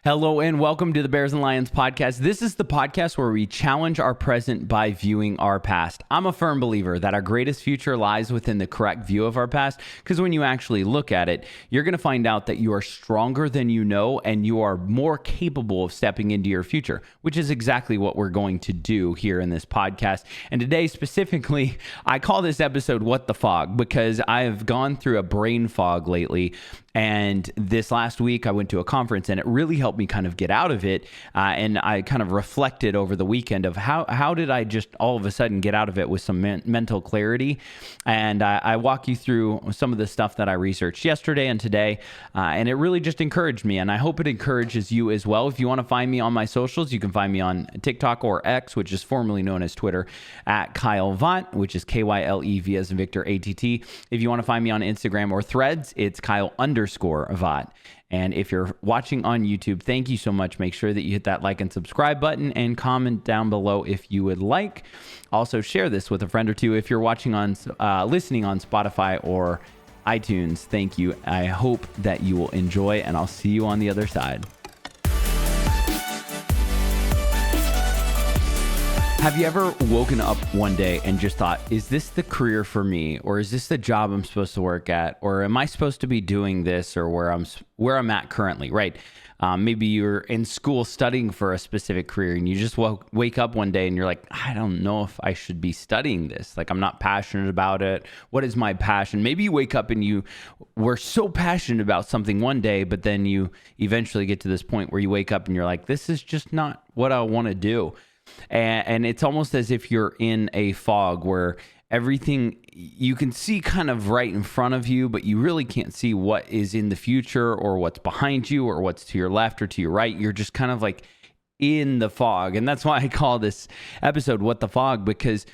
Hello and welcome to the Bears and Lions podcast. This is the podcast where we challenge our present by viewing our past. I'm a firm believer that our greatest future lies within the correct view of our past, because when you actually look at it, you're going to find out that you are stronger than you know and you are more capable of stepping into your future, which is exactly what we're going to do here in this podcast. And today specifically, I call this episode What the Fog, because I have gone through a brain fog lately. And this last week, I went to a conference and it really helped me kind of get out of it. And I kind of reflected over the weekend of how did I just all of a sudden get out of it with some mental clarity. And I walk you through some of the stuff that I researched yesterday and today. And it really just encouraged me. And I hope it encourages you as well. If you want to find me on my socials, you can find me on TikTok or X, which is formerly known as Twitter, at Kyle Vaught, which is KYLEV as in Victor ATT. If you want to find me on Instagram or Threads, it's Kyle_Vaught. And if you're watching on YouTube, thank you so much. Make sure that you hit that like and subscribe button and comment down below if you would like. Also share this with a friend or two. If you're watching on, listening on Spotify or iTunes, thank you. I hope that you will enjoy, and I'll see you on the other side. Have you ever woken up one day and just thought, is this the career for me? Or is this the job I'm supposed to work at? Or am I supposed to be doing this or where I'm at currently, right? Maybe you're in school studying for a specific career and you just wake up one day and you're like, I don't know if I should be studying this. Like, I'm not passionate about it. What is my passion? Maybe you wake up and you were so passionate about something one day, but then you eventually get to this point where you wake up and you're like, this is just not what I want to do. And it's almost as if you're in a fog where everything you can see kind of right in front of you, but you really can't see what is in the future or what's behind you or what's to your left or to your right. You're just kind of like in the fog. And that's why I call this episode What the Fog, because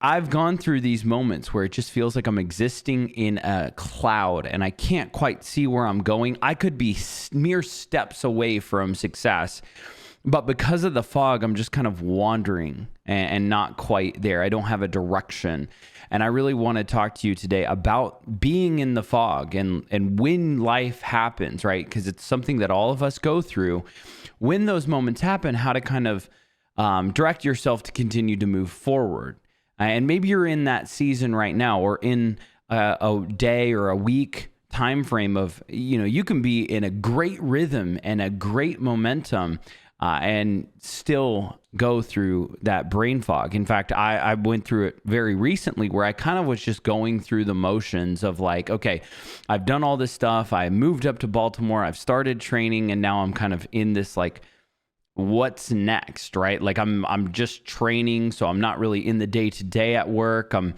I've gone through these moments where it just feels like I'm existing in a cloud and I can't quite see where I'm going. I could be mere steps away from success. But because of the fog, I'm just kind of wandering and not quite there. I don't have a direction. And I really want to talk to you today about being in the fog and when life happens, right? Because it's something that all of us go through. When those moments happen, how to kind of direct yourself to continue to move forward. And maybe you're in that season right now, or in a day or a week time frame of, you can be in a great rhythm and a great momentum, and still go through that brain fog. In fact, I went through it very recently where I kind of was just going through the motions of like, okay, I've done all this stuff. I moved up to Baltimore. I've started training, and now I'm kind of in this like, what's next, right? Like I'm just training, so I'm not really in the day-to-day at work. I'm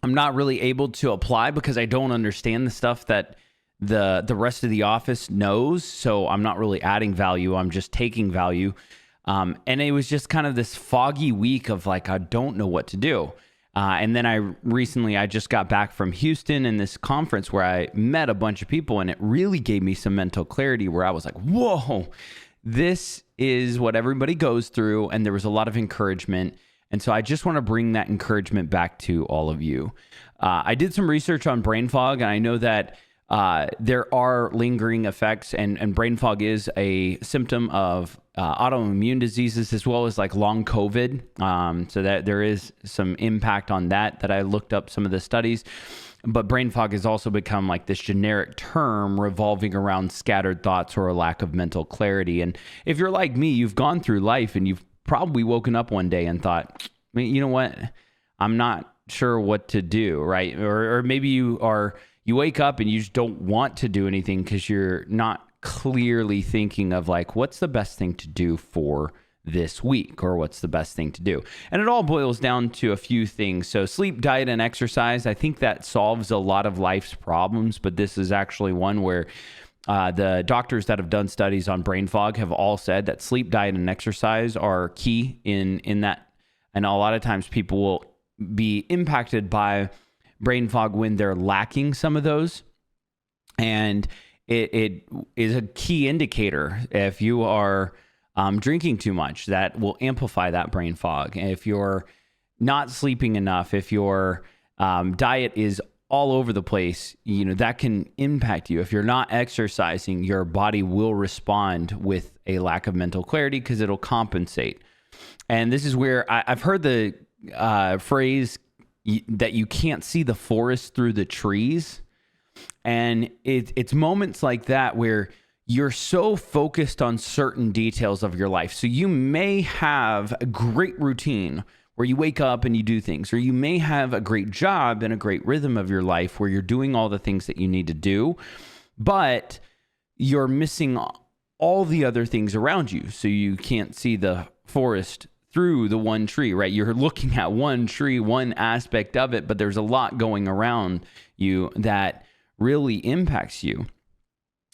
not really able to apply because I don't understand the stuff that the rest of the office knows, so I'm not really adding value. I'm just taking value. And it was just kind of this foggy week of like, I don't know what to do. And then I just got back from Houston in this conference where I met a bunch of people, and it really gave me some mental clarity where I was like, whoa, this is what everybody goes through. And there was a lot of encouragement. And so I just want to bring that encouragement back to all of you. I did some research on brain fog, and I know that there are lingering effects, and brain fog is a symptom of autoimmune diseases as well as like long COVID. So that there is some impact on that I looked up some of the studies. But brain fog has also become like this generic term revolving around scattered thoughts or a lack of mental clarity. And if you're like me, you've gone through life and you've probably woken up one day and thought, you know what, I'm not sure what to do, right? Or maybe you wake up and you just don't want to do anything because you're not clearly thinking of like, what's the best thing to do for this week, or what's the best thing to do? And it all boils down to a few things. So sleep, diet, and exercise, I think that solves a lot of life's problems, but this is actually one where the doctors that have done studies on brain fog have all said that sleep, diet, and exercise are key in that. And a lot of times people will be impacted by brain fog when they're lacking some of those. And it is a key indicator. If you are drinking too much, that will amplify that brain fog. And if you're not sleeping enough, if your diet is all over the place, that can impact you. If you're not exercising, your body will respond with a lack of mental clarity because it'll compensate. And this is where I've heard the phrase that you can't see the forest through the trees. And it's moments like that where you're so focused on certain details of your life. So you may have a great routine where you wake up and you do things, or you may have a great job and a great rhythm of your life where you're doing all the things that you need to do, but you're missing all the other things around you. So you can't see the forest through the one tree, right? You're looking at one tree, one aspect of it, but there's a lot going around you that really impacts you.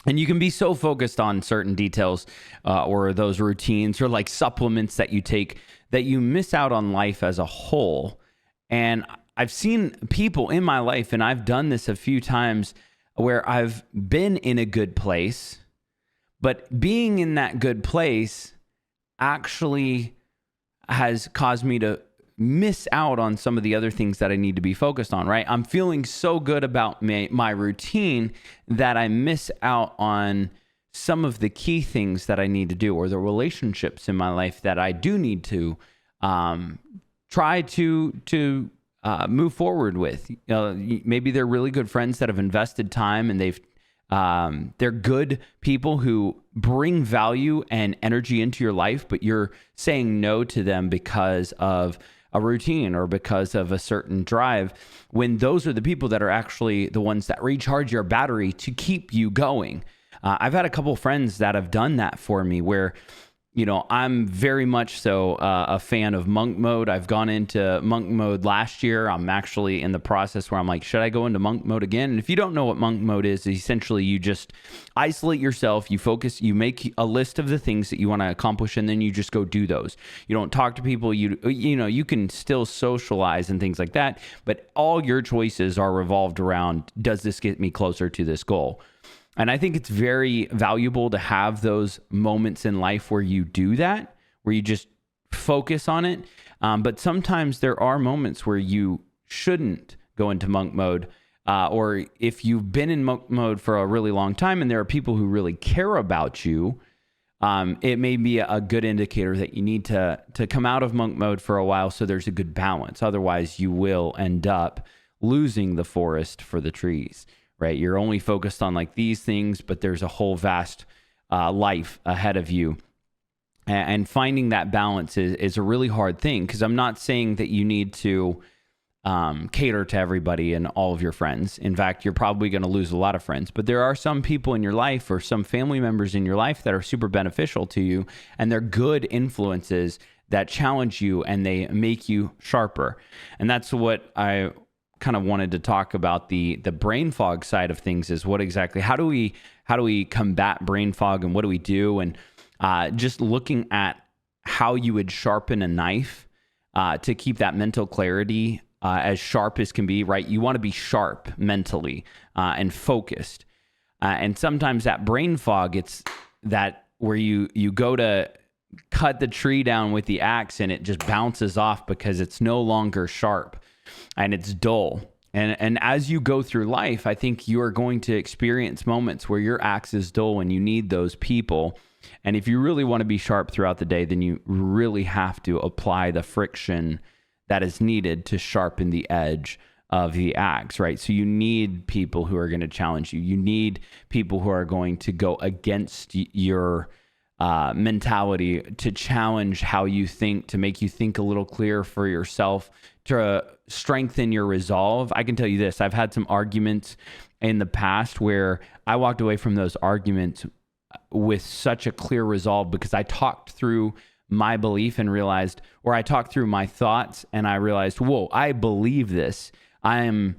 And you can be so focused on certain details or those routines or like supplements that you take that you miss out on life as a whole. And I've seen people in my life, and I've done this a few times, where I've been in a good place, but being in that good place actually has caused me to miss out on some of the other things that I need to be focused on, right? I'm feeling so good about my routine that I miss out on some of the key things that I need to do, or the relationships in my life that I do need to try to move forward with. Maybe they're really good friends that have invested time, and they're good people who bring value and energy into your life, but you're saying no to them because of a routine or because of a certain drive, when those are the people that are actually the ones that recharge your battery to keep you going. I've had a couple friends that have done that for me, where I'm very much so a fan of monk mode. I've gone into monk mode last year. I'm actually in the process where I'm like, should I go into monk mode again? And if you don't know what monk mode is, essentially you just isolate yourself, you focus, you make a list of the things that you want to accomplish, and then you just go do those. You don't talk to people. You can still socialize and things like that, but all your choices are revolved around, does this get me closer to this goal? And I think it's very valuable to have those moments in life where you do that, where you just focus on it. But sometimes there are moments where you shouldn't go into monk mode. Or if you've been in monk mode for a really long time and there are people who really care about you, it may be a good indicator that you need to come out of monk mode for a while so there's a good balance. Otherwise, you will end up losing the forest for the trees. Right? You're only focused on like these things, but there's a whole vast life ahead of you. And finding that balance is a really hard thing, because I'm not saying that you need to cater to everybody and all of your friends. In fact, you're probably going to lose a lot of friends, but there are some people in your life or some family members in your life that are super beneficial to you, and they're good influences that challenge you and they make you sharper. And that's what I kind of wanted to talk about, the brain fog side of things, is what exactly, how do we combat brain fog, and what do we do? And just looking at how you would sharpen a knife to keep that mental clarity as sharp as can be, right? You want to be sharp mentally and focused. And sometimes that brain fog, it's that where you go to cut the tree down with the axe and it just bounces off because it's no longer sharp. And it's dull. And as you go through life, I think you are going to experience moments where your axe is dull and you need those people. And if you really want to be sharp throughout the day, then you really have to apply the friction that is needed to sharpen the edge of the axe, right? So you need people who are going to challenge you. You need people who are going to go against your mentality, to challenge how you think, to make you think a little clearer for yourself, to strengthen your resolve. I can tell you this, I've had some arguments in the past where I walked away from those arguments with such a clear resolve, because I talked through my belief and realized, or I talked through my thoughts and I realized, whoa, I believe this. I am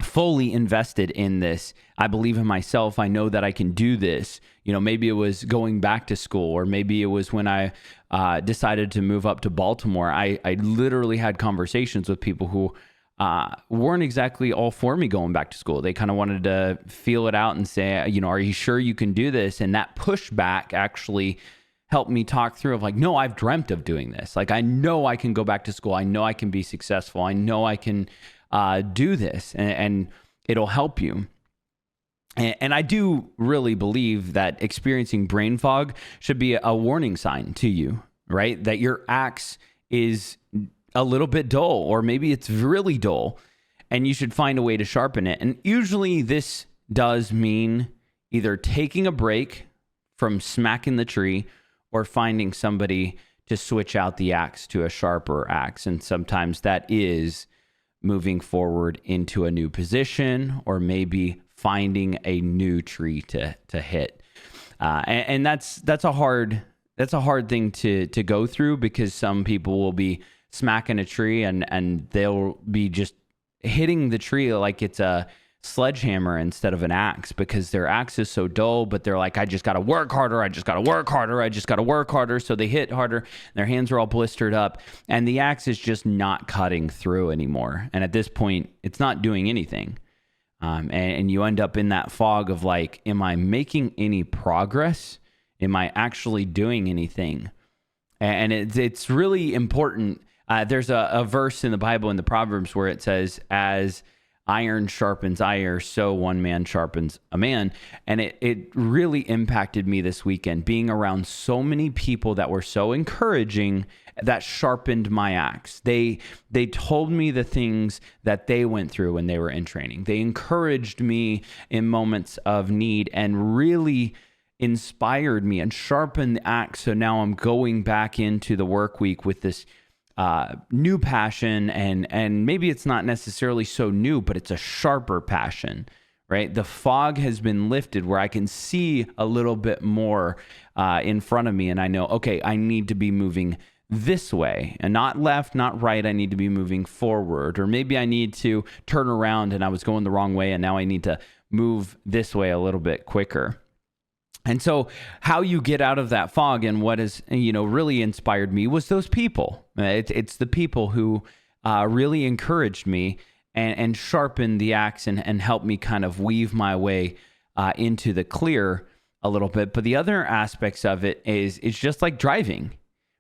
fully invested in this. I believe in myself. I know that I can do this. Maybe it was going back to school, or maybe it was when I decided to move up to Baltimore. I literally had conversations with people who weren't exactly all for me going back to school. They kind of wanted to feel it out and say, are you sure you can do this? And that pushback actually helped me talk through of like, no, I've dreamt of doing this. Like, I know I can go back to school. I know I can be successful. I know I can do this, and it'll help you. And I do really believe that experiencing brain fog should be a warning sign to you, right? That your axe is a little bit dull, or maybe it's really dull, and you should find a way to sharpen it. And usually this does mean either taking a break from smacking the tree or finding somebody to switch out the axe to a sharper axe. And sometimes that is moving forward into a new position, or maybe finding a new tree to hit. And that's a hard thing to go through, because some people will be smacking a tree and they'll be just hitting the tree like it's a sledgehammer instead of an axe, because their axe is so dull, but they're like, I just got to work harder. I just got to work harder. I just got to work harder. So they hit harder. Their hands are all blistered up, and the axe is just not cutting through anymore. And at this point, it's not doing anything. And you end up in that fog of like, am I making any progress? Am I actually doing anything? And it's really important. There's a verse in the Bible, in the Proverbs, where it says, as iron sharpens iron, so one man sharpens a man. And it really impacted me this weekend, being around so many people that were so encouraging, that sharpened my axe. They told me the things that they went through when they were in training. They encouraged me in moments of need and really inspired me and sharpened the axe. So now I'm going back into the work week with this new passion, and maybe it's not necessarily so new, but it's a sharper passion, right? The fog has been lifted where I can see a little bit more in front of me, and I know, okay, I need to be moving this way, and not left, not right. I need to be moving forward, or maybe I need to turn around and I was going the wrong way, and now I need to move this way a little bit quicker. And so how you get out of that fog, and what has, really inspired me, was those people. It's the people who really encouraged me and sharpened the axe and helped me kind of weave my way into the clear a little bit. But the other aspects of it is just like driving,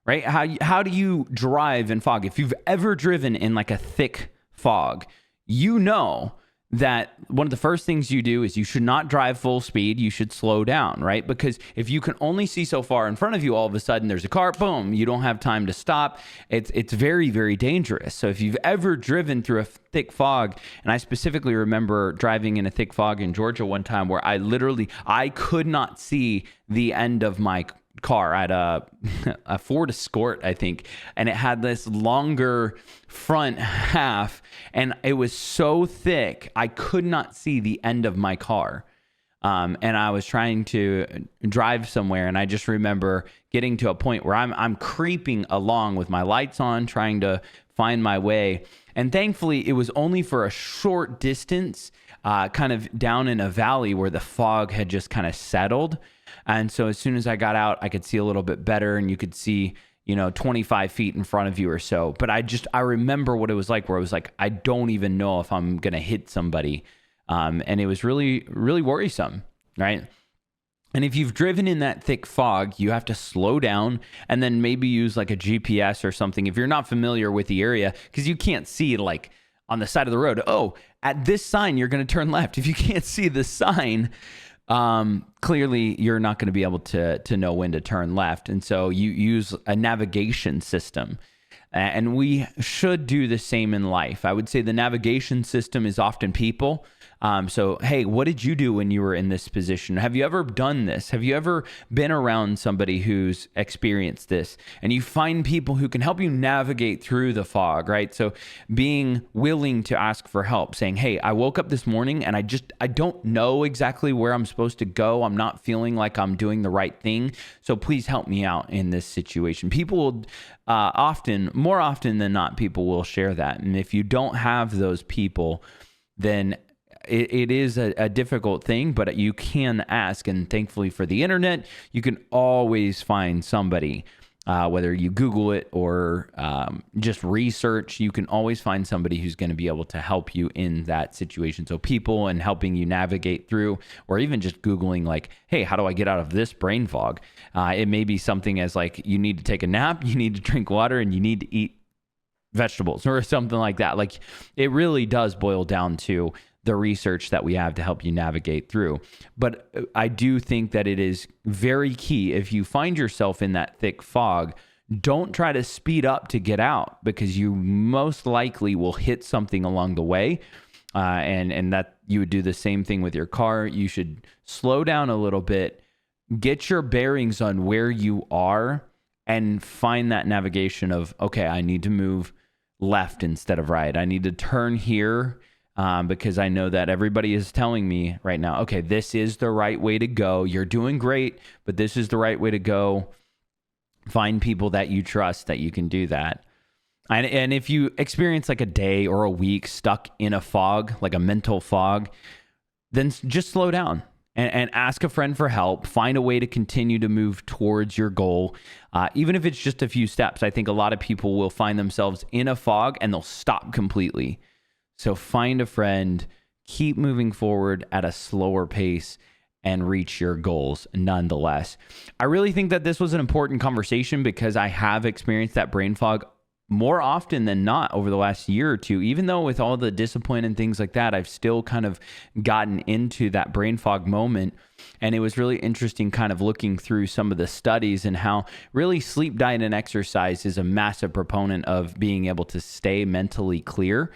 right? How do you drive in fog? If you've ever driven in like a thick fog, you know that one of the first things you do is you should not drive full speed. You should slow down, right? Because if you can only see so far in front of you, all of a sudden there's a car, boom, you don't have time to stop. It's very, very dangerous. So if you've ever driven through a thick fog, and I specifically remember driving in a thick fog in Georgia one time where I could not see the end of my car at a Ford Escort, I think, and it had this longer front half, and it was so thick I could not see the end of my car. And I was trying to drive somewhere, and I just remember getting to a point where I'm creeping along with my lights on, trying to find my way. And thankfully, it was only for a short distance, kind of down in a valley where the fog had just kind of settled. And so as soon as I got out, I could see a little bit better, and you could see, 25 feet in front of you or so. But I remember what it was like, where it was like, I don't even know if I'm going to hit somebody. And it was really, really worrisome, right? And if you've driven in that thick fog, you have to slow down and then maybe use like a GPS or something if you're not familiar with the area, because you can't see like on the side of the road, oh, at this sign, you're going to turn left. If you can't see the sign, clearly you're not going to be able to know when to turn left. And so you use a navigation system, and we should do the same in life. I would say the navigation system is often people. So, hey, what did you do when you were in this position? Have you ever done this? Have you ever been around somebody who's experienced this? And you find people who can help you navigate through the fog, right? So being willing to ask for help, saying, hey, I woke up this morning and I don't know exactly where I'm supposed to go. I'm not feeling like I'm doing the right thing. So please help me out in this situation. People will more often than not, people will share that. And if you don't have those people, then it is a difficult thing, but you can ask. And thankfully for the internet, you can always find somebody, whether you Google it or just research, you can always find somebody who's going to be able to help you in that situation. So people and helping you navigate through, or even just Googling like, hey, how do I get out of this brain fog? It may be something as like, you need to take a nap, you need to drink water, and you need to eat vegetables or something like that. Like, it really does boil down to the research that we have to help you navigate through. But I do think that it is very key, if you find yourself in that thick fog, don't try to speed up to get out, because you most likely will hit something along the way. And that you would do the same thing with your car. You should slow down a little bit, get your bearings on where you are, and find that navigation of, okay, I need to move left instead of right. I need to turn here because I know that everybody is telling me right now, okay, this is the right way to go. You're doing great, but this is the right way to go. Find people that you trust that you can do that. And if you experience like a day or a week stuck in a fog, like a mental fog, then just slow down and ask a friend for help. Find a way to continue to move towards your goal. Even if it's just a few steps. I think a lot of people will find themselves in a fog and they'll stop completely. So find a friend, keep moving forward at a slower pace, and reach your goals nonetheless. I really think that this was an important conversation because I have experienced that brain fog more often than not over the last year or two. Even though with all the discipline and things like that, I've still kind of gotten into that brain fog moment. And it was really interesting kind of looking through some of the studies and how really sleep, diet, and exercise is a massive proponent of being able to stay mentally clear.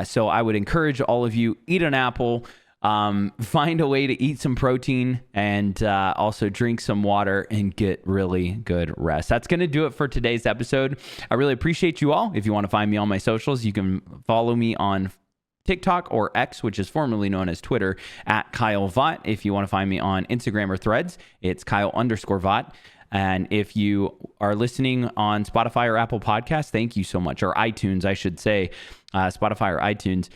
So I would encourage all of you, eat an apple, find a way to eat some protein, and also drink some water and get really good rest. That's going to do it for today's episode. I really appreciate you all. If you want to find me on my socials, you can follow me on TikTok or X, which is formerly known as Twitter, at Kyle Vaught. If you want to find me on Instagram or Threads, it's Kyle_Vaught. And if you are listening on Spotify or Apple Podcasts, thank you so much. Or iTunes, I should say, Spotify or iTunes.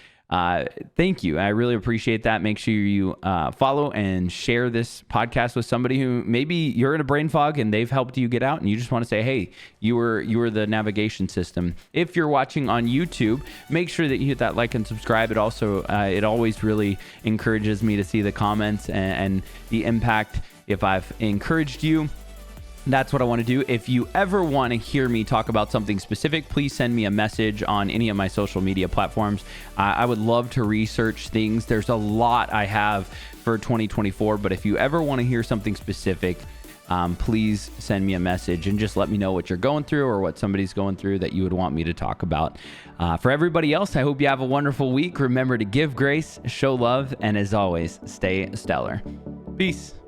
Thank you. I really appreciate that. Make sure you follow and share this podcast with somebody who maybe you're in a brain fog and they've helped you get out, and you just want to say, hey, you were the navigation system. If you're watching on YouTube, make sure that you hit that like and subscribe. It also it always really encourages me to see the comments and the impact if I've encouraged you. That's what I want to do. If you ever want to hear me talk about something specific, please send me a message on any of my social media platforms. I would love to research things. There's a lot I have for 2024, but if you ever want to hear something specific, please send me a message and just let me know what you're going through or what somebody's going through that you would want me to talk about. For everybody else, I hope you have a wonderful week. Remember to give grace, show love, and as always, stay stellar. Peace.